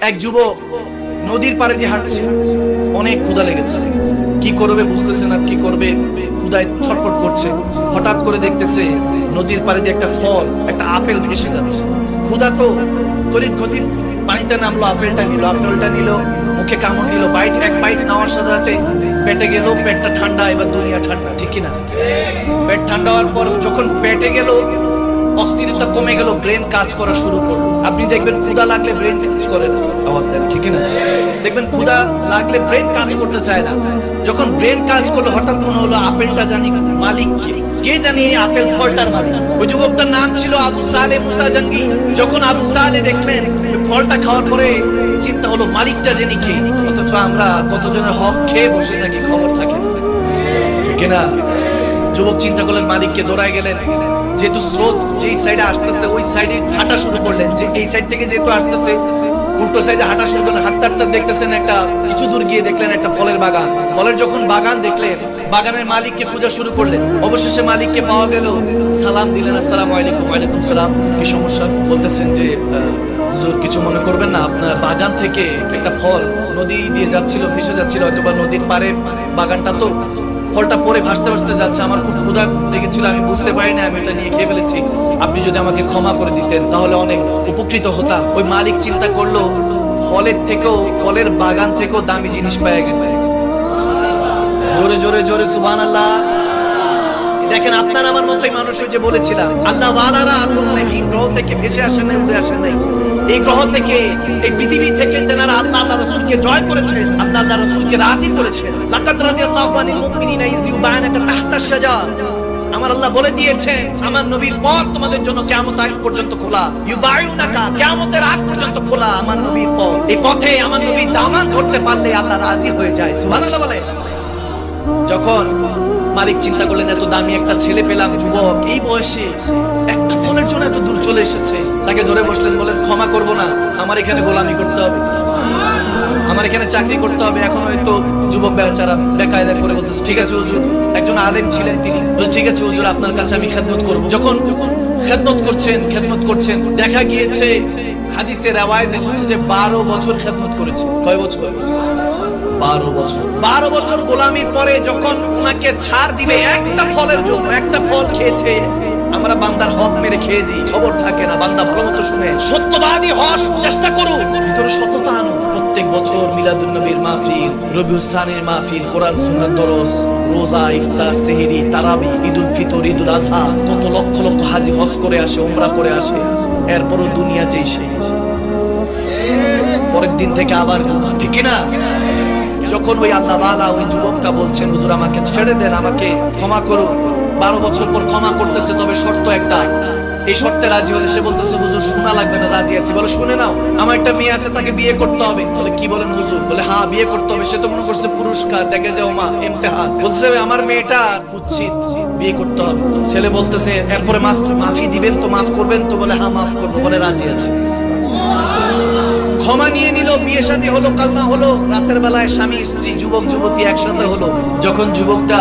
এক যুবক নদীর পাড়ে দিয়ে হাঁটছে, অনেক ক্ষুধা লেগেছে, কি করবে বুঝতেছে না, কি করবে, ক্ষুধায় ছটফট করছে। হঠাৎ করে দেখতেছে নদীর পাড়ে দিয়ে একটা ফল, একটা আপেল ভেসে যাচ্ছে। ক্ষুধা তো তড়িৎ গতির পানিতে নামলো, আপেলটা নিল, মুখে কামড় দিল, এক বাইট নেওয়ার সাথে সাথে পেটে গেল, পেটটা ঠান্ডা, এবার দুনিয়া ঠান্ডা, ঠিক কিনা? পেট ঠান্ডা হওয়ার পর যখন পেটে গেল, অস্থিরতা কমে গেল, ব্রেন কাজ করা শুরু করলো। আপনি দেখবেন ক্ষুধা লাগলে ব্রেন কাজ করে না, আওয়াজ দেন, ঠিক না? দেখবেন ক্ষুধা লাগলে ব্রেন কাজ করতে চায় না। যখন ব্রেন কাজ করলো, হঠাৎ মনে হলো আপেলটা জানি মালিক কে জানি এই আপেল ফলটার মালিক। ওই যুবকটার নাম ছিল আবু সালে মুসা জঙ্গি। যখন আবু সালে দেখলেন ফলটা খাওয়ার পরে চিন্তা হলো মালিকটা জানি কে, অথচ আমরা কতজনের হক খেয়ে বসে থাকি, খবর থাকে, ঠিক না? যুবক চিন্তা করলেন মালিককে, দৌড়ায় গেলেন। যেহেতু স্রোত যেই সাইডে আসতেছে ওই সাইডে হাঁটা শুরু করলেন, যে এই সাইড থেকে যেহেতু আসতেছে উল্টো সাইডে হাঁটা শুরু করলেন। হাঁটতে দেখতেছেন একটা কিছু দূর গিয়ে দেখলেন একটা ফলের বাগান। ফলের যখন বাগান দেখলেন, বাগানের মালিককে খোঁজা শুরু করলেন। অবশেষে মালিককে পাওয়া গেল, সালাম দিলেন, আসসালামু আলাইকুম। ওয়ালাইকুম সালাম। কি সমস্যা? বলতেছেন যে হুজুর কিছু মনে করবেন না, আপনার বাগান থেকে একটা ফল নদী দিয়ে যাচ্ছিল, ভেসে যাচ্ছিল, হয়তো বা নদীর পাড়ে বাগানটা, তো ফলটা পরে ভাসতে ভাসতে যাচ্ছে, আমার খুব ক্ষুধা লেগেছিল, আমি বুঝতে পারিনি, আমি এটা নিয়ে খেয়ে ফেলেছি, আপনি যদি আমাকে ক্ষমা করে দিতেন তাহলে অনেক উপকৃত হতাম। ওই মালিক চিন্তা করলো ফলের থেকেও, ফলের বাগান থেকেও দামি জিনিস পেয়ে গেছে। জোরে জোরে জোরে সুবহানাল্লাহ। দেখেন আপনার আমার মতোই মানুষ, ওই যে বলেছিলাম আল্লাহ ওয়ালারা এই গ্রহ থেকে ভেসে আসে নাই, উড়ে আসে নাই, এই গ্রহ থেকে, এই পৃথিবী থেকে তেনারা আল্লাহ আল্লাহ রাসূলকে জয় করেছেন, আল্লাহ আল্লাহ রাসূলকে রাজি করেছেন। লাকাদ রাদিয়াল্লাহু আনিল মুমিনিনা ইয ইউবায়িনুকা তাহতা আশ-শাজার। আমার আল্লাহ বলে দিয়েছেন আমার নবীর পথ তোমাদের জন্য কিয়ামত আগ পর্যন্ত খোলা। ইউবায়িনুকা, কিয়ামতের আগ পর্যন্ত খোলা আমার নবীর পথ। এই পথে আমার নবীর দামান করতে পারলে আল্লাহ রাজি হয়ে যায়। সুবহানাল্লাহ বলে। যখন মালিক চিন্তা করলেন এত দামি একটা ছেলে পেলাম, যুবক, এই বয়সে একটা ফলের জন্য এত দূর চলে এসেছে, তাকে ধরে বসলেন, বলেন ক্ষমা করব না, আমার এখানে গোলামি করতে হবে, আমার এখানে চাকরি করতে হবে। এখন হয়তো যুবক বেচারা বেকায়দা করে বলতেছে ঠিক আছে হুজুর, একজন আলেম ছিলেন তিনি, ঠিক আছে হুজুর আপনার কাছে আমি খেদমত করব। যখন খেদমত করছেন দেখা গিয়েছে হাদিসে রওয়ায়াত এসেছে যে 12 বছর খেদমত করেছে। কয় বছর? 12 বছর। 12 বছর গোলামির পরে যখন ওনাকে ছাড় দিবে একটা ফলের জন্য, একটা ফল খেয়েছে, আমরা বান্দার হক মেরে খেয়ে দিই, খবর থাকে না, বান্দা ভালোমতো শুনে সত্যবাদী হওয়ার চেষ্টা করুন, ভিতরে সততা আনো। প্রত্যেক বছর মিলাদুন নবীর মাহফিল, রবিউল সানির মাহফিল, কোরআন সুন্নাত দরস, রোজা, ইফতার, সেহরি, তারাবি, ঈদুল ফিতর, ঈদুল আযহা, কত লক্ষ লক্ষ হাজি হজ করে আসে, উমরা করে আসে, এরপরও দুনিয়া যেই সেই, পরের দিন থেকে আবার গুনাহ, ঠিক না? যখন ওই আল্লাহ ওয়ালা ওই যুবকটা বলছেন হুজুর আমাকে ছেড়ে দেন, আমাকে ক্ষমা করুন, 12 বছর পর ক্ষমা করতেছে, তবে শর্ত একটা, এই শর্তে রাজি হলে সে বলতেছে হুজুর শোনা লাগবে না, রাজি আছি। বলে শুনে নাও, আমার একটা মেয়ে আছে, তাকে বিয়ে করতে হবে। বলে কি বলেন হুজুর? বলে হ্যাঁ বিয়ে করতে হবে। সে তো মনে করছে পুরস্কার, দেখে যাও মা ইমতিহান, বলছে আমার মেয়েটা কুৎসিত, বিয়ে করতে হবে। ছেলে বলতেছে এরপরে মাফি দিবেন তো, মাফ করবেন তো? বলে হ্যাঁ মাফ করবো। বলে রাজি আছে। ক্ষমা নিয়ে নিল, বিয়ে শাদী হলো, কালমা হলো, রাতের বেলায় স্বামী স্ত্রী, যুবক যুবতী একসাথে হলো। যখন যুবকটা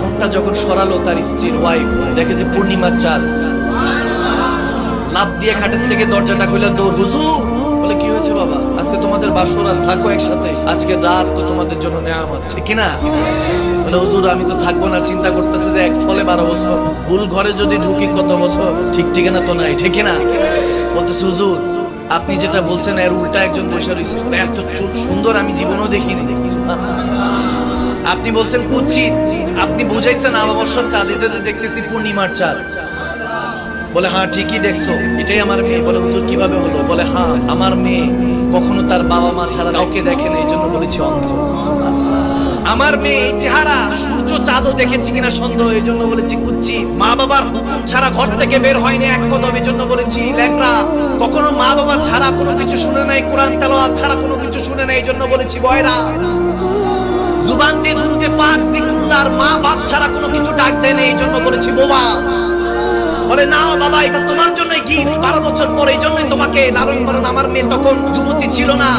ঘোমটা যখন সরালো তার স্ত্রীর ওয়াইফ, দেখে যে পূর্ণিমার চাঁদ, লাফ দিয়ে খাটের থেকে দরজাটা খুলে দৌড়। হুজুর! বলে কি হয়েছে বাবা? আজকে তোমাদের বাসরাত, থাকো একসাথে, আজকে রাত তো তোমাদের জন্য নেয়ামত, ঠিক না? বলে হুজুর আমি তো থাকবো না, চিন্তা করতেছে যে এক ফলে 12 বছর, ভুল ঘরে যদি ঢুকি কত বছর, ঠিক ঠিকানা তো নাই, ঠিক না? বলতেছে হুজুর আপনি যেটা বলছেন এর উল্টা একজন বসে রয়েছে, এত সুন্দর আমি জীবনও দেখিনি। দেখছি আপনি বলছেন কুৎসিত, আপনি বুঝাইছেন অমাবস্যার চাঁদ, এটাতে দেখতেছি পূর্ণিমার চাঁদ। বলে হ্যাঁ ঠিকই দেখছো, এটাই আমার মেয়ে। বলে হুজুর কিভাবে হলো? বলে হ্যাঁ আমার মেয়ে কখনো তার বাবা মা ছাড়া কাউকে দেখে না, এই জন্য বলেছি অন্ধ। আমার মেয়ে এই চেহারা, সূর্য চাঁদও দেখেছি কিনা সন্দেহ, এই জন্য বলেছি কুৎসিত। মা বাবার হুকুম ছাড়া ঘর থেকে বের হয়নি এক কদম, এই জন্য বলেছি ল্যাংড়া। কখনো মা বাবা ছাড়া কোনো কিছু শুনে নাই, কোরআন তেলাওয়াত ছাড়া কোনো কিছু শুনে নাই, এই জন্য বলেছি বয়রা। জুবান দিয়ে দুরুদে পাক জিকরুল্লাহ আর মা বাপ ছাড়া কোনো কিছু ডাক দেয় না, এই জন্য বলেছি বোবা। বলে না বাবা এটা তোমার জন্যই গিফট, 12 বছর পর, এই জন্যই তোমাকে লালন পালন। আমার মেয়ে তখন যুবতী ছিল না,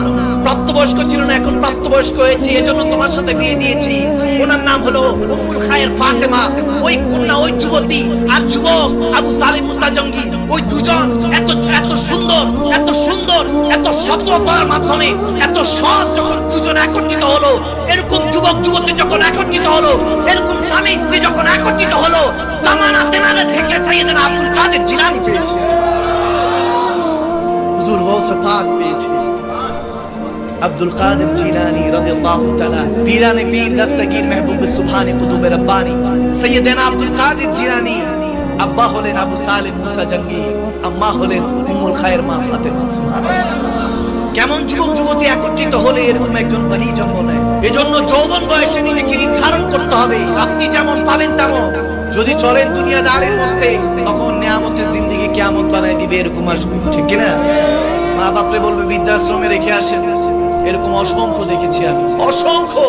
প্রাপ্তবয়স্ক ছিল না, এখন প্রাপ্তবয়স্ক হয়েছে, এজন্য তোমার সাথে বিয়ে দিয়েছি। ওনার নাম হলো উম্মুল খায়ের ফাতেমা। ওই কন্যা, ওই যুবতী আর যুবক আবু সালিম মুসা জঙ্গি, ওই দুজন এত এত সুন্দর, এত সুন্দর, এত সততার মাধ্যমে, এত সৎ যখন দুজন একত্রিত হলো, এরকম যুবক যুবতী যখন একত্রিত হলো, এরকম স্বামী স্ত্রী যখন একত্রিত হলো, জামানা তেনালে থেকে সাইয়েদনা আব্দুল কাদের জিলানী পেয়েছে, হুজুর গৌস পাক পেয়েছে। আব্দুল কাদের জিলানী রাদিয়াল্লাহু তাআলা, পীরানে পীর দস্তগীর মেহবুব সুবহানে কুতুবে রব্বানি সাইয়েদনা আব্দুল কাদের জিলানী। আব্বা হলেন আবু সালিম মুসা জঙ্গি, আম্মা হলেন উম্মুল খায়ের মা ফাতেমা। সুবহানাল্লাহ। কেমন যুবক যুবতী একত্রিত হলে এরকম একজন ওলি জন্ম নেয়। এজন্য যৌবন বয়সে নিজেকে নির্ধারণ করতে হবে, আপনি যেমন পাবেন তেমন। যদি চলেন দুনিয়াদারের মধ্যে, তখন নিয়ামতের জিন্দেগি কিয়ামত বানায় দিবে, এরকম আসবে, ঠিক কিনা? মা বাপরে বলবে বৃদ্ধাশ্রমে রেখে আসেন, এরকম অসংখ্য দেখেছি আমি, অসংখ্য।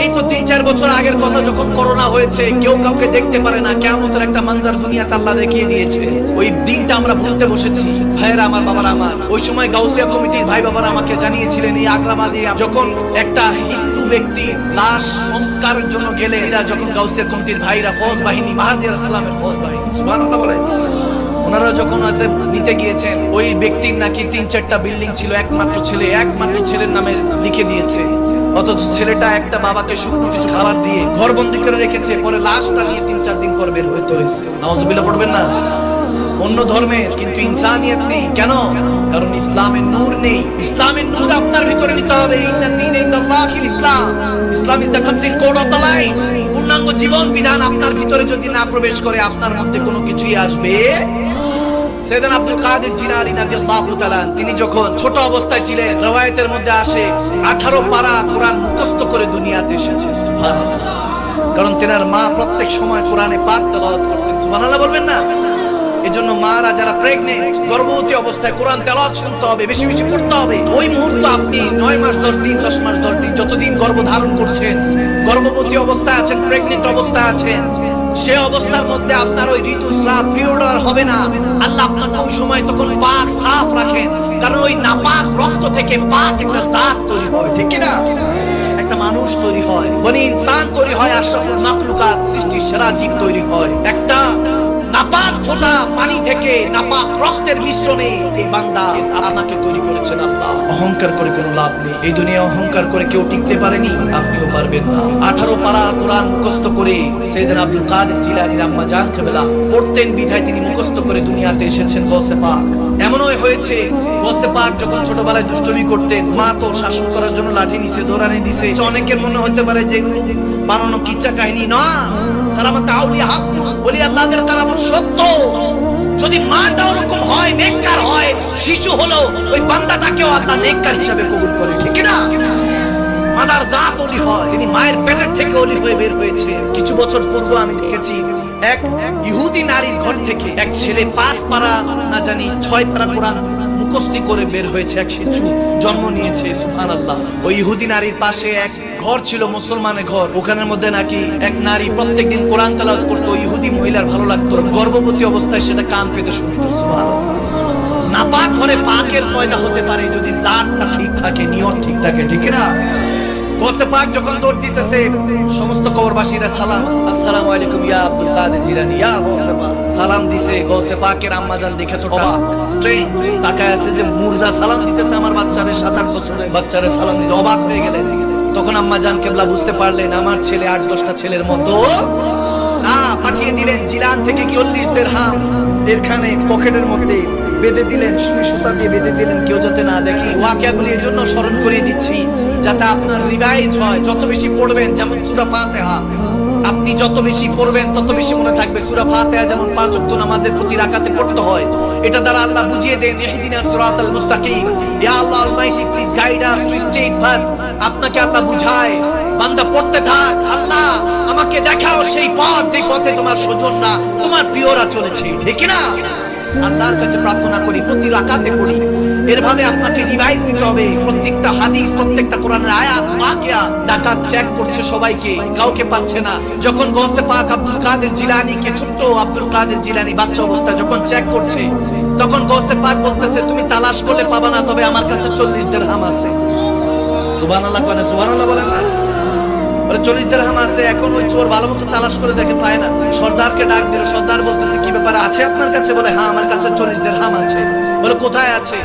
এই তো 3-4 বছর আগের কথা, যখন করোনা হয়েছে, কেউ কাউকে দেখতে পারে না, কিয়ামতের একটা মঞ্জার দুনিয়াতে আল্লাহ দেখিয়ে দিয়েছে। ওই দিনটা আমরা ভুলতে বসেছি। ভাইয়েরা আমার, বাবারা আমার, ওই সময় গাউসিয়া কমিটির ভাই বাবারা আমাকে জানিয়েছিলেন, এই আগ্রাবাদে যখন একটা হিন্দু ব্যক্তি লাশ সংস্কারের জন্য গেলে, এরা যখন গাউসিয়া কমিটির ভাইরা ফৌজ বাহিনী, মাহাদি ইসলামের ফৌজ বাহিনী, সুবহানাল্লাহ বলে, ওনারা যখন নিতে গিয়েছেন, ওই ব্যক্তির নাকি 3-4টা বিল্ডিং ছিল, একমাত্র ছেলের নামে লিখে দিয়েছে। অথচ ছেলেটা একটা বাবাকে শুকনো কিছু খাবার দিয়ে ঘরবন্দি করে রেখেছে, পরে লাশটা নিয়ে 3-4 দিন পর বের হতে হয়েছে। নাউজুবিল্লাহ পড়বেন না? অন্য ধর্মের কিন্তু ইনসানিয়ত নেই। কেন? কারণ ইসলামের নূর নেই। ইসলামের নূর আপনার ভিতরে নিতে হবে। ইন্নাদ দীনা ইনদাল্লাহিল ইসলাম, Islam is the complete code of the life. পূর্ণাঙ্গ জীবন বিধান আপনার ভিতরে যদি না প্রবেশ করে, আপনার মধ্যে কোনো কিছুই আসবে। সাইয়েদনা আব্দুল কাদের জিলানী রাদিয়াল্লাহু তাআলা, তিনি যখন ছোট অবস্থায় ছিলেন, রওয়ায়াতের মধ্যে আসে 18 পারা কোরআন মুখস্থ করে দুনিয়াতে এসেছেন। সুবহানাল্লাহ। কারণ তেনার মা প্রত্যেক সময় কোরআনে পাক তেলাওয়াত করতেন। সুবহানাল্লাহ বলবেন না? এজন্য মারা যারা প্রেগন্যান্ট, গর্ভবতী অবস্থায় কোরআন তেলাওয়াত শুনতে হবে, বেশি বেশি পড়তে হবে। ওই মুহূর্তে আপনি 9 মাস 10 দিন, 10 মাস 10 দিন, যতদিন গর্ভ ধারণ করছেন, গর্ভবতী অবস্থায় আছেন, প্রেগন্যান্ট অবস্থায় আছেন, সে অবস্থার মধ্যে আপনার ওই ঋতুস্রাব পিরিয়ড আর হবে না। আল্লাহ আপনাকে ওই সময় তখন পাক সাফ রাখেন, কারণ ওই নাপাক রক্ত থেকে পাক একটা জাত তৈরি হয়, ঠিক কি না? একটা মানুষ তৈরি হয়, বনি ইনসান তৈরি হয়, আশরাফুল মাখলুকাত, সৃষ্টির সেরা জীব তৈরি হয়। একটা নাপাক ফোঁটা পানি থেকে, নাপাক রক্তের মিশ্রণে এই বান্দা আপনাকে তৈরি করেছেন আল্লাহ। অহংকার করে কোনো লাভ নেই। এই দুনিয়া অহংকার করে কেউ টিকতে পারেনি, আপনিও পারবেন না। 18 পারা কোরআন মুখস্থ করে সাইয়েদনা আব্দুল কাদের জিলানী আম্মা জান কেবলা পড়তেন, বিধায় তিনি মুখস্থ করে দুনিয়াতে এসেছেন গৌসে পাক। এমনও হয়েছে, গৌসে পাক যখন ছোটবেলায় দুষ্টুমি করতেন, মা তো শাসন করার জন্য লাঠি নিছে, দৌড়ানি দিছে। অনেকের মনে হতে পারে যে এগুলো বানানো কিচ্ছা কাহিনী। না, কারামাত আউলিয়া হক, ওলি আল্লাহদের কারামত সত্য। যদি মাটা ওরকম হয়, নেককার হয়, শিশু হলো, ওই বান্দাটাকেও আল্লাহ নেককার হিসাবে কবুল করে, ঠিক না? মাদার জাত ওলি হয়, তিনি মায়ের পেটের থেকে ওলি হয়ে বের হয়েছে। কিছু বছর পূর্বে আমি দেখেছি, এক ইহুদি নারীর ঘর থেকে এক ছেলে 5 পারা না জানি 6 পারা কোরআন মুখস্থি করে বের হয়েছে, এক শিশু জন্ম নিয়েছে। সুবহানাল্লাহ। ওই ইহুদি নারীর পাশে এক ঘর ছিল, মুসলমানের ঘর, ওখানের মধ্যে নাকি এক নারী প্রত্যেকদিন কোরআন তেলাওয়াত করতো। ইহুদি মহিলার ভালো লাগতো, গর্ভবতী অবস্থায় সেটা কান পেতে শুনত। সুবহানাল্লাহ। নাপাক ঘরে পাকের পয়দা হতে পারে যদি জাতটা ঠিক থাকে, নিয়ত ঠিক থাকে, ঠিক না? গৌসে পাক যখন দৌড় দিতেছে, সমস্ত কবরবাসীরা সালাম, আসসালামু আলাইকুম ইয়া আব্দুল কাদের জিলানী, ইয়া গৌসে পাক। সালাম দিছে। গৌসে পাকের আম্মা জান দেখে তো অবাক, স্ট্রেঞ্জ, তাকায় আছে যে মুর্দা সালাম দিতেছে আমার বাচ্চারে, 7-8 বছরের বাচ্চারে সালাম দিতে, অবাক হয়ে গেলেন। তখন আম্মা জান কেবলা বুঝতে পারলেন আমার ছেলে 8-10টা ছেলের মতো না। পাঠিয়ে দিলেন জিলান থেকে 40 দিরহাম এখানে পকেটের মধ্যে বেঁধে দিলেন, সুই সুতা দিয়ে বেঁধে দিলেন, কেউ যাতে না দেখে। ওয়াকিয়াগুলি এর জন্য স্মরণ করিয়ে দিচ্ছি যাতে আপনার রিভাইজ হয়। যত বেশি পড়বেন, যেমন সূরা ফাতিহা, আপনি যত বেশি পড়বেন তত বেশি মনে থাকবে। সূরা ফাতিহা যেমন 5 ওয়াক্ত নামাজের প্রতি রাকাতে পড়তে হয়, এটা দ্বারা আল্লাহ বুঝিয়ে দেন ইহদিনাস সিরাতাল মুস্তাকিম, ইয়া আল্লাহ almighty please guide us to straight path. আপনাকে আল্লাহ বুঝায়, বান্দা পড়তে থাক, আল্লাহ আমাকে দেখাও সেই পথ যে পথে তোমার স্বজনরা, তোমার প্রিয়রা চলেছে, ঠিক না? আল্লাহর কাছে প্রার্থনা করি, প্রতি রাকাতে পড়ি এরভাবে আপনাকে রিভাইজ দিতে হবে প্রত্যেকটা হাদিস, প্রত্যেকটা কোরআনের আয়াত, ওয়াকিয়া। ডাকাত চেক করছে সবাইকে, কাউকে পাচ্ছে না। যখন গৌসে পাক আব্দুল কাদের জিলানীকে, ছোট্ট আব্দুল কাদের জিলানী বাচ্চা অবস্থায় যখন চেক করছে, তখন গৌসে পাক বলতেছে তুমি তালাশ করলে পাবা না, তবে আমার কাছে 40 দিরহাম আছে। সুবহানাল্লাহ কোন সুবহানাল্লাহ বলেন না? বলে 40 দিরহাম আছে। এখন ওই চোর ভালো মতো তালাশ করে দেখে পায় না। সর্দারকে ডাক দিল, সর্দার বলতেছে কি ব্যাপার আছে আপনার কাছে? বলে হ্যাঁ আমার কাছে 40 দিরহাম আছে। বলে কোথায় আছে?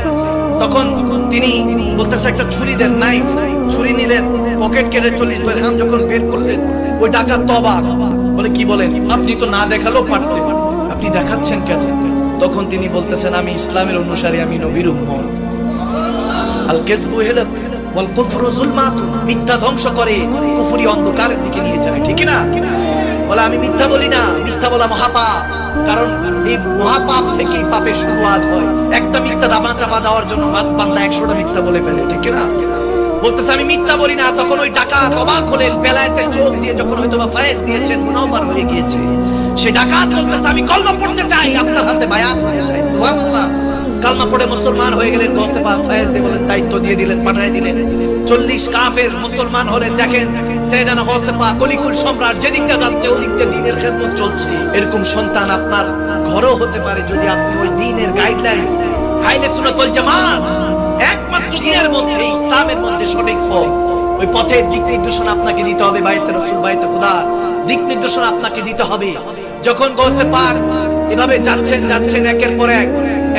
তখন তিনি বলতেছে একটা ছুরি দেন, নাইফ। ছুরি নিলেন, পকেট কেটে 40 দিরহাম যখন বের করলেন, ওই ডাকাত তো অবাক। বলে কি বলেন? আপনি তো না দেখালেও পারতেন, আপনি দেখাচ্ছেন কেন? তখন তিনি বলতেছেন আমি ইসলামের অনুসারী, আমি নবীর উম্মত। আল কাযবু হিলাক ওয়াল কুফরু যুলমাত, মিথ্যা ধ্বংস করে, কুফরি অন্ধকারের দিকে নিয়ে যায়, ঠিক না? বলে আমি মিথ্যা বলি না, মিথ্যা বলা মহাপাপ। কারণ এই মহাপাপ থেকেই পাপের শুরুয়াত হয়। একটা মিথ্যা দামা চাপা দেওয়ার জন্য বান্দা 100টা মিথ্যা বলে ফেলে, ঠিক না? বলতেছে আমি মিথ্যা বলি না। তখন ওই ডাকাত অবাক হলেন, বেলায়েতের চোখ দিয়ে যখন হয়তো বা ফায়েজ দিয়েছেন, মুনাওয়ার হয়ে গিয়েছে। সে ডাকাত বলতেছে আমি কলমা পড়তে চাই, আপনার হাতে বায়াত হতে চাই। সুবহানাল্লাহ। কালমা পড়ে মুসলমান হয়ে গেলেন। গৌসে পাক ফায়েজ দিয়ে বলেন, দায়িত্ব দিয়ে দিলেন, পাঠিয়ে দিলেন। 40 কাফের মুসলমান হলেন। দেখেন সাইয়েদানা গৌসে পাক কলিকুল সম্রাট যেদিকটা যাচ্ছে ওদিকটা দ্বীনের খেদমত চলছে। এরকম সন্তান আপনার ঘরেও হতে পারে যদি আপনি ওই দ্বীনের গাইডলাইন্স, আহলে সুন্নাত ওয়াল জামাত, একমাত্র দ্বীনের মধ্যে, ইসলামের মধ্যে সঠিক পথ, ওই পথের দিক নির্দেশনা আপনাকে দিতে হবে। বাইতে রাসূল, বাইতে খোদা, দিক নির্দেশনা আপনাকে দিতে হবে। যখন গৌসে পাক এভাবে যাচ্ছেন একের পর এক,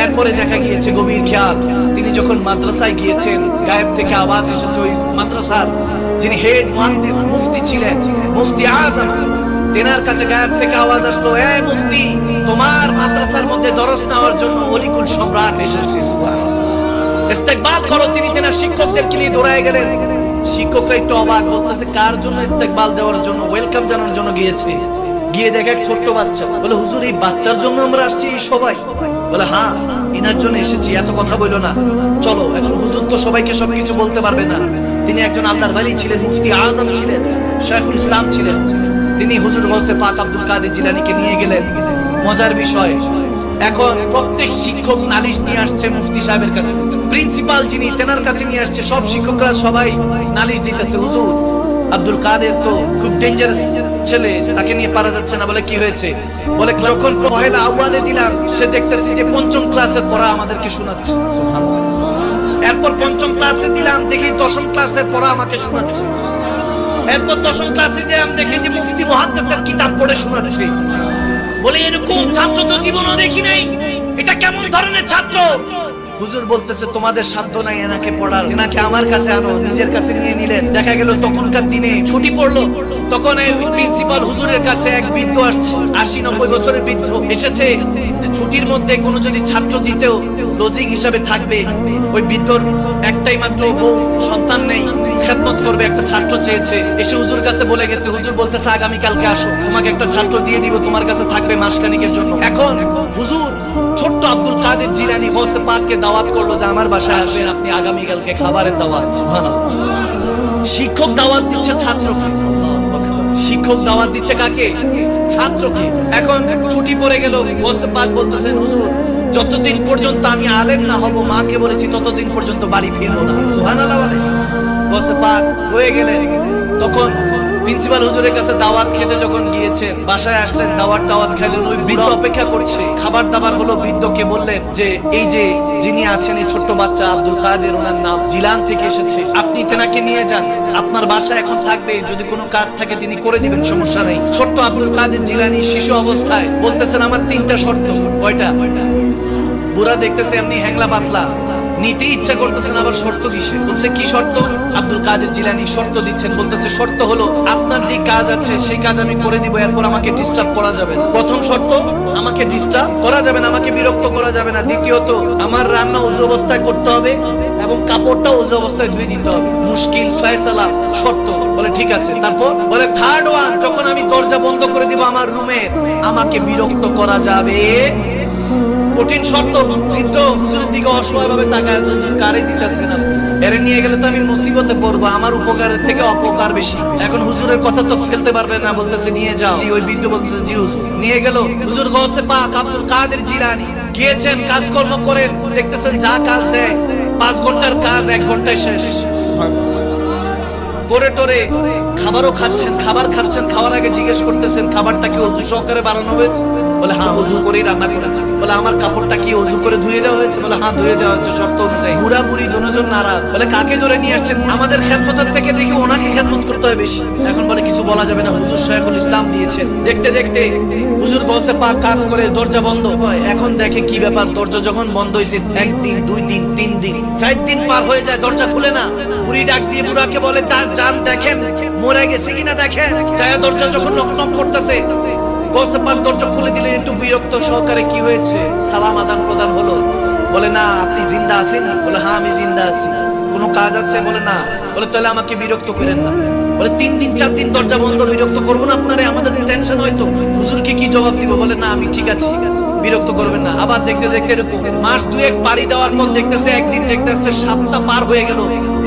এরপরে দেখা গিয়েছে গভীর খেয়াল, তিনি যখন মাদ্রাসায় গিয়েছেন, গায়েব থেকে আওয়াজ এসেছে ওই মাদ্রাসার যিনি হেড মুহাদ্দিস মুফতি ছিলেন, মুফতি আযম, তেনার কাছে গায়েব থেকে আওয়াজ আসলো, এ মুফতি, তোমার মাদ্রাসার মধ্যে দরস নেওয়ার জন্য অলিকুল সম্রাট এসেছে, সুবহানাল্লাহ, ইস্তেকবাল করো। তিনি তেনার শিক্ষকদেরকে নিয়ে দৌড়ায় গেলেন। শিক্ষকরা একটু অবাক, বলতেছে কার জন্য ইস্তেকবাল দেওয়ার জন্য, ওয়েলকাম জানানোর জন্য গিয়েছে। গিয়ে দেখে এক ছোট্ট বাচ্চা। বলে হুজুর এই বাচ্চার জন্য আমরা আসছি এই সবাই? বলে হ্যাঁ ইনার জন্য এসেছি, এত কথা বইলো না, চলো। এখন হুজুর তো সবাইকে সবকিছু বলতে পারবে না, তিনি একজন আল্লাহর ওয়ালি ছিলেন, মুফতি আযম ছিলেন, শাইখুল ইসলাম ছিলেন। তিনি হুজুর গৌসে পাক আব্দুল কাদের জিলানীকে নিয়ে গেলেন। মজার বিষয়, এখন প্রত্যেক শিক্ষক নালিশ নিয়ে আসছে মুফতি সাহেবের কাছে। প্রিন্সিপাল যিনি, তেনার কাছে নিয়ে আসছে। সব শিক্ষকরা সবাই নালিশ দিতেছে, হুজুর আব্দুল কাদের তো খুব ডেঞ্জারাস ছেলে, তাকে নিয়ে পারা যাচ্ছে না। বলে কি হয়েছে? বলে যখন পহেলা আউয়ালে দিলাম, সে দেখতেছি যে 5ম ক্লাসের পড়া আমাদেরকে শোনাচ্ছে। সুবহানাল্লাহ। এরপর 5ম ক্লাসে দিলাম, দেখি 10ম ক্লাসের পড়া আমাকে শোনাচ্ছে। এরপর 10ম ক্লাসে দিলাম, দেখি যে মুফতি মুহাদ্দিসের কিতাব পড়ে শোনাচ্ছে। বলে এরকম ছাত্র তো জীবনও দেখি নাই, এটা কেমন ধরনের ছাত্র? হুজুর বলতেছে তোমাদের সাধ্য নাই এনাকে পড়ার, এনাকে আমার কাছে আনো। নিজের কাছে নিয়ে নিলেন। দেখা গেল তখনকার দিনে ছুটি পড়লো, তখন এই প্রিন্সিপাল হুজুরের কাছে এক বৃদ্ধ আসছে, 80-90 বছরের বৃদ্ধ এসেছে, যে ছুটির মধ্যে কোনো যদি ছাত্র দিতেও লজিক হিসাবে থাকবে। ওই বৃদ্ধর একটাই মাত্র বউ, সন্তান নেই, খেদমত করবে, একটা ছাত্র চেয়েছে। এসে হুজুর কাছে বলে গেছে, হুজুর বলতেছে আগামী কালকে আসো, তোমাকে একটা ছাত্র দিয়ে দিব, তোমার কাছে থাকবে মাসখানিকের জন্য। এখন হুজুর ছোট্ট আব্দুল কাদের জিলানী গৌসে পাককে দাওয়াত করলো যে আমার বাসায় আসবেন আপনি, আগামী কালকে খাবারের দাওয়াত। সুবহানাল্লাহ। শিক্ষক দাওয়াত দিচ্ছে ছাত্রকে, শিক্ষক দাওয়াত দিচ্ছে কাকে? ছাত্রকে। এখন ছুটি পড়ে গেল, গৌসে পাক বলতেছেন হুজুর যতদিন পর্যন্ত আমি আলেম না হব, মাকে বলেছি ততদিন পর্যন্ত বাড়ি ফিরবো না। সুবহানাল্লাহ বলে। গৌসে পাক হয়ে গেলেন। তখন প্রিন্সিপাল হুজুরের কাছে দাওয়াত খেতে যখন গিয়েছেন, বাসায় আসলেন, দাওয়াত খাইলেন। ওই বৃদ্ধ অপেক্ষা করছে, খাবার দাবার হলো। বৃদ্ধকে বললেন যে এই যে যিনি আছেন, এই ছোট্ট বাচ্চা আব্দুল কাদের, ওনার নাম, জিলান থেকে এসেছে, আপনি তেনাকে নিয়ে যান, আপনার বাসায় এখন থাকবে, যদি কোনো কাজ থাকে তিনি করে দিবেন, সমস্যা নেই। ছোট্ট আব্দুল কাদের জিলানী শিশু অবস্থায় বলতেছেন আমার 3টা শর্ত। কয়টা? বুড়া দেখতেছে এমনি হ্যাংলা পাতলা, নিতে ইচ্ছা করতেছেন, আবার শর্ত দিছে। বলছে কি শর্ত? আব্দুল কাদের জিলানী শর্ত দিচ্ছেন, বলতেছে শর্ত হলো আপনার যে কাজ আছে সেই কাজ আমি করে দিব, এরপর আমাকে ডিস্টার্ব করা যাবে না। প্রথম শর্ত, আমাকে ডিস্টার্ব করা যাবে না, আমাকে বিরক্ত করা যাবে না। দ্বিতীয়ত, আমার রান্না ওযু অবস্থায় করতে হবে এবং কাপড়টা ওযু অবস্থায় ধুয়ে দিতে হবে। মুশকিল ফয়সালা শর্ত। বলে ঠিক আছে। তারপর বলে থার্ড ওয়ান, যখন আমি দরজা বন্ধ করে দিব আমার রুমে, আমাকে বিরক্ত করা যাবে। কঠিন শর্ত। বৃদ্ধ হুজুরের দিকে অসহায় ভাবে তাকায়, হুজুর কারে দিতেছে না, এর নিয়ে গেলে তো আমি মুসিবতে পড়বো, আমার উপকারের থেকে অপকার বেশি। এখন হুজুরের কথা তো ফেলতে পারবে না, বলতেছে নিয়ে যাও। জি, ওই বৃদ্ধ বলতেছে জি হুজুর। নিয়ে গেল। হুজুর গৌসে পাক আব্দুল কাদের জিলানী গিয়েছেন, কাজকর্ম করেন, দেখতেছেন যা কাজ দেয় 5 ঘন্টার কাজ 1 ঘন্টায় শেষ। করে টোরে খাবারও খাচ্ছেন, খাবার খাচ্ছেন, খাওয়ার আগে জিজ্ঞেস করতেছেন খাবারটা কি ওযু সহকারে বানানো হয়েছে? বলে হ্যাঁ ওযু করেই রান্না করেছে। বলে আমার কাপড়টা কি ওযু করে ধুয়ে দেওয়া হয়েছে? বলে হ্যাঁ ধুয়ে দেওয়া হয়েছে শর্ত অনুযায়ী। বুড়া বুড়ি দুজন নারাজ। বলে কাকে ধরে নিয়ে আসছেন? আমাদের খেদমতের থেকে দেখি ওনাকে খেদমত করতে হয় বেশি। এখন বলে কিছু বলা যাবে না, হুজুর শাইখুল ইসলাম দিয়েছেন। দেখতে দেখতে হুজুর গৌসে পাক কাজ করে দরজা বন্ধ হয়। এখন দেখে কি ব্যাপার, দরজা যখন বন্ধ হয়েছে 1 দিন 2 দিন 3 দিন 4 দিন পার হয়ে যায়, দরজা খুলে না। বুড়ি ডাক দিয়ে বুড়াকে বলে তার জান দেখেন মরে গেছে কিনা দেখেন। যায় দরজা যখন নক নক করতেছে, গৌসে পাক দরজা খুলে দিলেন। একটু বিরক্ত সহকারে কি হয়েছে, সালাম আদান প্রদান হলো। বলে না আপনি জিন্দা আছেন? বলে হ্যাঁ আমি জিন্দা আছি। কোনো কাজ আছে? বলে না। বলে তাহলে আমাকে বিরক্ত করেন না। বলে 3 দিন 4 দিন দরজা বন্ধ, বিরক্ত করবো না আপনারে? আমাদের টেনশন হয়তো, হুজুরকে কি জবাব দিব? বলে না আমি ঠিক আছি, বিরক্ত করবেন না। আবার দেখতে দেখতে এরকম মাস 2-1 পাড়ি দেওয়ার পর দেখতেছে একদিন দেখতেছে সপ্তাহ পার হয়ে গেল।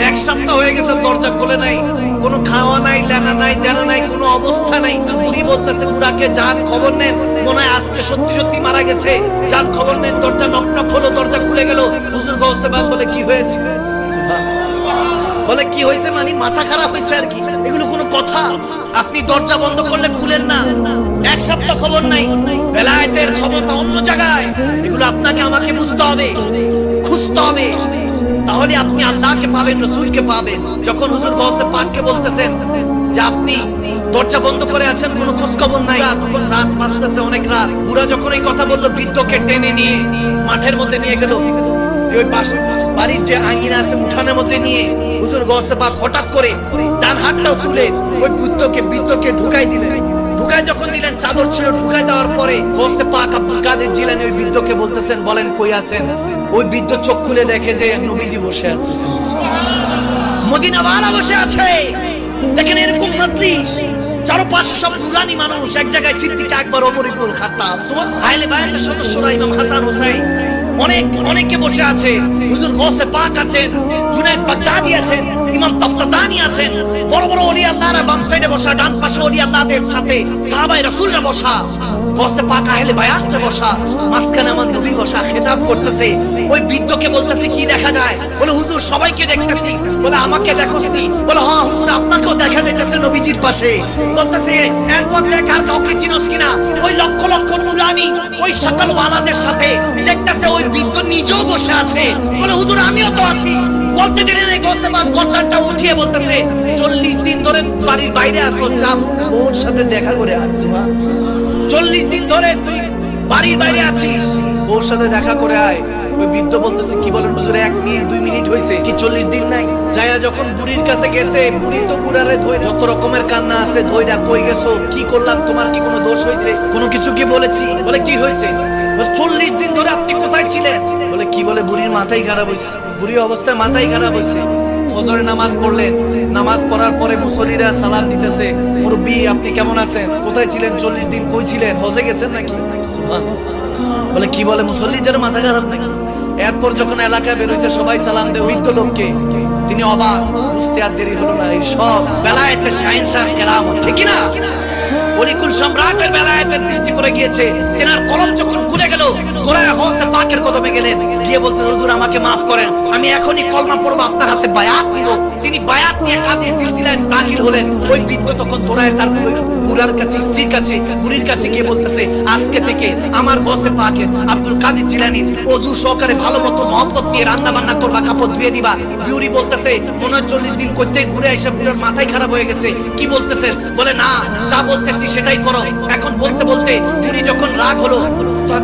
1 সপ্তাহ হয়ে গেছে, দরজা খোলে নাই, কোনো খাওয়া নাই, লেনা নাই, দেনা নাই, কোনো অবস্থা নাই। বুড়ি বলতেছে বুড়াকে যান খবর নেন, মনে হয় আজকে সত্যি সত্যি মারা গেছে, যান খবর নেন। দরজা নক নক হলো, দরজা খুলে গেল। হুজুর গৌসে পাক বলে কি হয়েছে? বলে কি হয়েছে মানে মাথা খারাপ হয়েছে আর কি। এগুলো কোনো কথা? আপনি দরজা বন্ধ করলে খুলেন না, 1 সপ্তাহ খবর নাই। বেলায়েতের ক্ষমতা অন্য জায়গায়, এগুলো আপনাকে আমাকে বুঝতে হবে, খুঁজতে হবে, তাহলে আপনি আল্লাহকে পাবেন, রাসূলকে পাবেন। যখন হুজুর গৌসে পাককে বলতেছেন যে আপনি দরজা বন্ধ করে আছেন, কোনো খোঁজ খবর নাই, তখন রাত বাজতেছে অনেক রাত। বুড়া যখন এই কথা বললো, বৃদ্ধকে টেনে নিয়ে মাঠের মধ্যে নিয়ে গেল। ওই পাশে বাড়ির যে আঙিনা আছে উঠানের মধ্যে নিয়ে হুজুর গৌসে পাক হঠাৎ করে ডান হাতটাও তুলে ওই বৃদ্ধকে ঢুকাই দিলেন। ঢুকাই যখন দিলেন, চাদর ছিল, ঢুকাই দেওয়ার পরে গৌসে পাক আব্দুল কাদের জিলানী ওই বৃদ্ধকে বলতেছেন বলেন কই আছেন? ওই বৃদ্ধ চোখ খুলে দেখে যে নবীজি বসে আছে, মদিনাওয়ালা বসে আছে। দেখেন এরকম মজলিস, চারপাশে সব নুরানি মানুষ, এক জায়গায় সিদ্দিক আকবর, ওমর ইবনুল খাত্তাব, আহলে বায়াতের সদস্যরা, ইমাম হাসান হোসেন, অনেকে বসে আছে। হুজুর গৌসে পাক আছেন, জুনায়েদ বাগদাদি আছেন, ইমাম তাফতাজানি আছেন, বড় বড় ওলি আল্লাহরা বাম সাইডে বসা, ডান পাশে ওলি আল্লাহদের সাথে সাহাবায়ে রাসূলরা বসা, গৌসে পাক আহলে বায়াতরা বসা, মাঝখানে আমার নবী বসা, খেতাব করতেছে। ওই বৃদ্ধকে বলতেছে কি দেখা যায়? বলে হুজুর সবাইকে দেখতেছি। বলে আমাকে দেখোসনি? বলে হ্যাঁ হুজুর আপনাকেও দেখা যাইতেছে নবীজির পাশে। বলতেছে এরপর দেখ আর কাউকে চিনোস কিনা? ওই লক্ষ লক্ষ নুরানি ওই সকল ওয়ালাদের সাথে দেখতেছে ওই বৃদ্ধ নিজেও বসে আছে। বলে হুজুর আমিও তো আছি। বলতে দিলে এই গৌসে পাক গর্দানটা উঠিয়ে বলতেছে 40 দিন ধরে বাড়ির বাইরে আসো, চাপ ওর সাথে দেখা করে আসো। 40 দিন ধরে তুই বাড়ির বাইরে আছিস, ওর সাথে দেখা করে আয়। ওই বৃদ্ধ বলতেছে কি বলেন হুজুর, 1 মিনিট 2 মিনিট হয়েছে কি 40 দিন নাই? যায়া যখন বুড়ির কাছে গেছে, বুড়ি তো বুড়ারে ধরে যত রকমের কান্না আছে, ধইরা কই গেছো, কি করলাম, তোমার কি কোনো দোষ হয়েছে, কোনো কিছু কি বলেছি? বলে কি হয়েছে? 40 দিন ধরে আপনি কোথায় ছিলেন? বলে কি বলে বুড়ির মাথাই খারাপ হয়েছে, বুড়ির অবস্থায় মাথাই খারাপ হয়েছে। ফজরে নামাজ পড়লেন, নামাজ পড়ার পরে মুসল্লিরা সালাম দিতেছে, মুরব্বি আপনি কেমন আছেন, কোথায় ছিলেন 40 দিন, কই ছিলেন, হজে গেছেন নাকি? বলে কি বলে মুসল্লিদের মাথা খারাপ নাকি? এরপর যখন এলাকায় বের হয়েছে সবাই সালাম দেয় বৃদ্ধ লোককে, তিনি অবাক, বুঝতে আর দেরি হলো না। এই সব বেলায়েতের শাহিনশাহ কেরামত, ঠিক না? ওলিকুল সম্রাটের বেলায়েতের দৃষ্টি পড়ে গিয়েছে। তেনার কলম যখন খুলে গেল, গোরায় গৌসে পাকের কদমে গেলেন, গিয়ে বলতে হুজুর আমাকে মাফ করেন, আমি এখনই কলমা পড়বো, আপনার হাতে বায়াত নিব। তিনি বায়াত নিয়ে কাদের সিলসিলায় দাখিল হলেন। ওই বৃদ্ধ তখন দৌড়ায় তার বুড়ার কাছে, স্ত্রীর কাছে, বুড়ির কাছে গিয়ে বলতেছে আজকে থেকে আমার গৌসে পাকের আব্দুল কাদের জিলানীর ওযু সহকারে ভালো মতো মহব্বত নিয়ে রান্না বান্না করবা, কাপড় ধুয়ে দিবা। বিউরি বলতেছে মনে হয় 40 দিন করতে ঘুরে এসে বুড়ার মাথায় খারাপ হয়ে গেছে, কি বলতেছেন? বলে না যা বলতেছি সেটাই করো। এখন বলতে বলতে বুড়ি যখন রাগ হলো,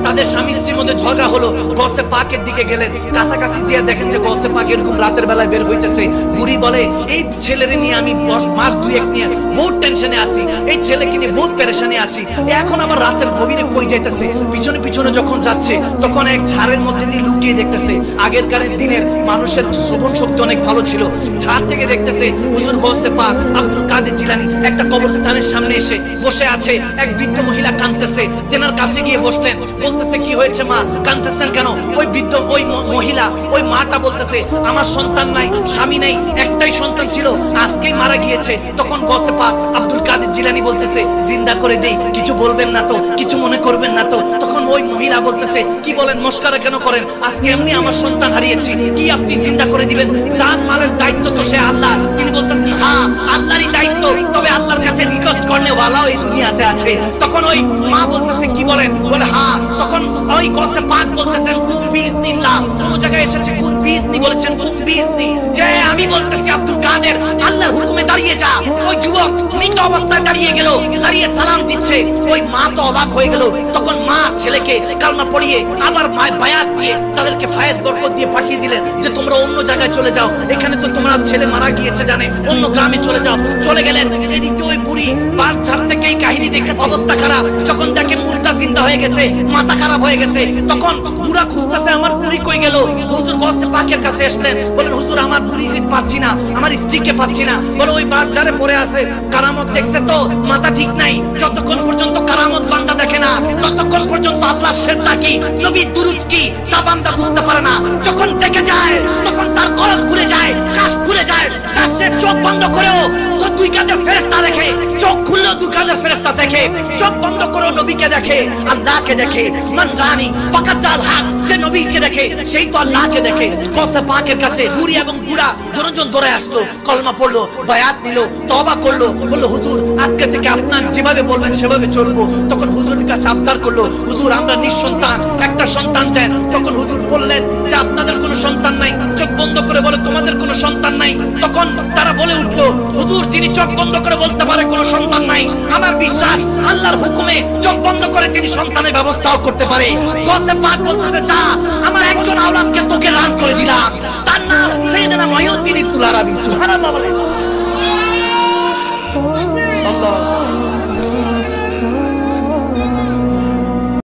তাদের স্বামী স্ত্রীর মধ্যে ঝগড়া হলো, গৌসে পাকের দিকে গেলেন, কাছাকাছি গিয়ে দেখেন যে গৌসে পাক এরকম রাতের বেলায় বের হইতেছে। বুড়ি বলে এই ছেলেরে নিয়ে আমি মাস 2-1 নিয়ে বহুত টেনশনে আছি, এই ছেলেকে নিয়ে বহুত পেরেশানি আছি, এখন আমার রাতের গভীরে কই যাইতেছে। পিছনে পিছনে যখন যাচ্ছে তখন এক ঝাড়ের মধ্যে দিয়ে লুকিয়ে দেখতেছে। আগেরকার দিনের মানুষের শ্রবণ শক্তি অনেক ভালো ছিল, ঝাড় থেকে দেখতেছে হুজুর গৌসে পাক আব্দুল কাদের জিলানী একটা কবরস্থানের সামনে এসে বসে বসে আছে, এক বৃদ্ধ মহিলা কাঁদতেছে, তেনার কাছে গিয়ে বসলেন, বলতেছে কি হয়েছে মা, কাঁদতেছেন কেন? ওই বৃদ্ধ ওই মহিলা ওই মাটা বলতেছে আমার সন্তান নাই, স্বামী নেই, একটাই সন্তান ছিল, আজকেই মারা গিয়েছে। তখন গৌসে পাক আব্দুল কাদের জিলানী বলতেছে জিন্দা করে দেই, কিছু বলবেন না তো, কিছু মনে করবেন না তো? তখন ওই মহিলা বলতেছে কি বলেন, মস্করা কেন করেন, আজকে এমনি আমার সন্তান হারিয়েছি, কি আপনি জিন্দা করে দিবেন? জান মালের দায়িত্ব তো সে আল্লাহ। তিনি বলতেছেন হ্যাঁ আল্লাহরই দায়িত্ব, তবে আল্লাহর কাছে রিকোয়েস্ট করলে ওয়ালাও এই দুনিয়াতে আছে। তখন ওই মা বলতেছে কি বলেন, বলে হ্যাঁ। তখন ওই গৌসে পাক বলতেছেন কুন বিইজনিল্লাহ, কোন জায়গায় এসেছে কুন বিইজনি, বলেছেন কুন বিইজনি, যে আমি বলতেছি আব্দুল কাদের আল্লাহর হুকুমে দাঁড়িয়ে যা। ওই যুবক মৃত অবস্থায় দাঁড়িয়ে গেল, দাঁড়িয়ে সালাম দিচ্ছে। ওই মা তো অবাক হয়ে গেল। তখন মা ছেলেকে কালমা পড়িয়ে আবার বায়াত দিয়ে তাদেরকে ফায়েজ বরকত দিয়ে পাঠিয়ে দিলেন যে তোমরা অন্য জায়গায় চলে যাও, এখানে তো তোমার ছেলে মারা গিয়েছে জানে, অন্য গ্রামে চলে যাও। চলে গেলেন। এদিকে ওই বুড়ি বাস ছাড় থেকে এই কাহিনী দেখে অবস্থা খারাপ, যখন দেখে মুর্দা জিন্দা হয়ে গেছে, মাথা খারাপ হয়ে গেছে, তখন বুড়া খুঁজতেছে আমার বুড়ি কই গেল। হুজুর গৌসে পাকের কাছে আসলেন, বলেন হুজুর আমার বুড়ি পাচ্ছি না, আমার স্ত্রীকে পাচ্ছি না। বলে ওই বাজারে পড়ে আছে, কারামত দেখছে তো, মাথা ঠিক নাই। যতক্ষণ পর্যন্ত কারামত বান্দা দেখে না, ততক্ষণ পর্যন্ত আল্লাহ সেজদা কি, নবীর দুরূদ কি, তা বান্দা বুঝতে পারে না। যখন দেখে যায় তখন তার কলম খুলে যায়, কাশ খুলে যায়, তার সে চোখ বন্ধ করেও তো দুই কাঁধের ফেরেশতা দেখে, চোখ খুললেও দুই কাঁধের ফেরেশতা দেখে, চোখ বন্ধ করেও নবীকে দেখে, আল্লাহকে দেখে। মান রানী ফাকাত জাল হক, যে নবীকে দেখে সেই তো আল্লাহকে দেখে। গৌসে পাকের কাছে বুড়ি এবং বুড়া দুজন দৌড়ে আসলো, কলমা পড়লো, বায়াত নিল, তওবা করলো, বললো হুজুর আজকে থেকে আপনার যেভাবে বলবেন সেভাবে চলবো। তখন হুজুরের কাছে আবদার করলো, হুজুর আমরা নিঃসন্তান, একটা সন্তান দেন। তখন হুজুর বললেন যে আপনাদের কোনো সন্তান নাই। চোখ বন্ধ করে বলে তোমাদের কোনো সন্তান নাই। তখন তারা বলে উঠলো, হুজুর যিনি চোখ বন্ধ করে বলতে পারে কোনো সন্তান নাই, আমার বিশ্বাস আল্লাহর হুকুমে চোখ বন্ধ করে তিনি সন্তানের ব্যবস্থাও করতে পারে। গৌসে পাক বলতেছে যা, আমার একজন আওলাদকে তোকে দান করে দিলাম, তার নাম সাইয়েদনা মুহিউদ্দিন ইবনুল আরাবী। সুবহানাল্লাহ বলে।